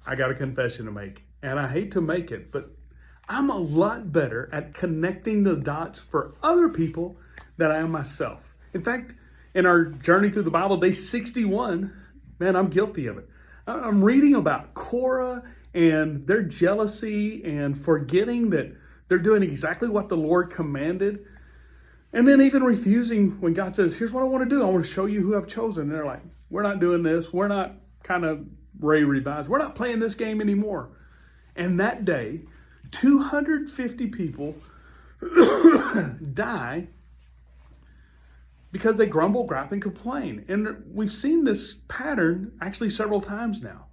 I got a confession to make, and I hate to make it, but I'm a lot better at connecting the dots for other people than I am myself. In fact, in our journey through the Bible, day 61, man, I'm guilty of it. I'm reading about Korah and their jealousy and forgetting that they're doing exactly what the Lord commanded. And then even refusing when God says, here's what I want to do. I want to show you who I've chosen. And they're like, we're not doing this. We're not kind of revised. We're not playing this game anymore. And that day, 250 people die because they grumble, gripe, and complain. And we've seen this pattern actually several times now.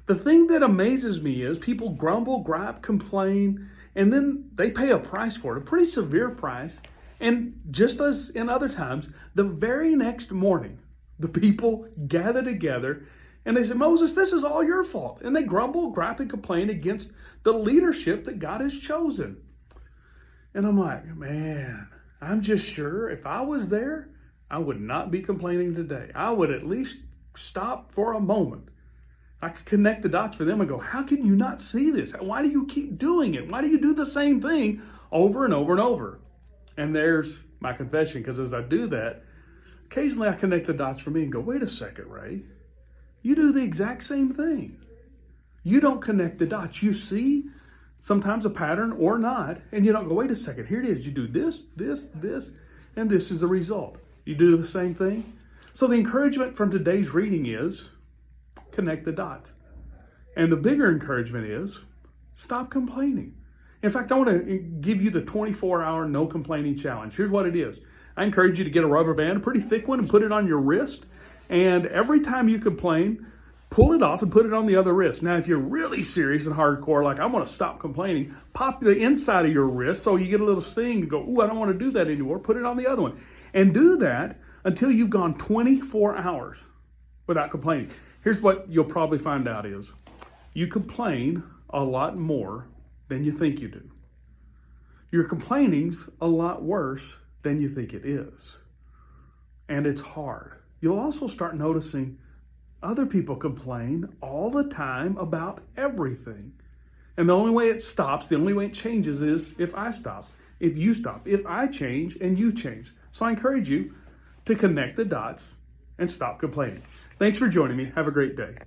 The thing that amazes me is people grumble, gripe, complain, and then they pay a price for it, a pretty severe price. And just as in other times, the very next morning, the people gather together and they say, Moses, this is all your fault. And they grumble, gripe, and complain against the leadership that God has chosen. And I'm like, man, I'm just sure if I was there, I would not be complaining today. I would at least stop for a moment. I could connect the dots for them and go, how can you not see this? Why do you keep doing it? Why do you do the same thing over and over and over? And there's my confession, because as I do that, occasionally I connect the dots for me and go, wait a second, Ray. You do the exact same thing. You don't connect the dots. You see sometimes a pattern or not, and you don't go, wait a second, here it is. You do this, this, this, and this is the result. You do the same thing. So the encouragement from today's reading is connect the dots. And the bigger encouragement is stop complaining. In fact, I want to give you the 24-hour no complaining challenge. Here's what it is. I encourage you to get a rubber band, a pretty thick one, and put it on your wrist. And every time you complain, pull it off and put it on the other wrist. Now, if you're really serious and hardcore, like I want to stop complaining, pop the inside of your wrist so you get a little sting and go, ooh, I don't want to do that anymore. Put it on the other one. And do that until you've gone 24 hours without complaining. Here's what you'll probably find out is you complain a lot more than you think you do. Your complaining's a lot worse than you think it is. And it's hard. You'll also start noticing other people complain all the time about everything. And the only way it stops, the only way it changes is if I stop, if you stop, if I change and you change. So I encourage you to connect the dots and stop complaining. Thanks for joining me. Have a great day.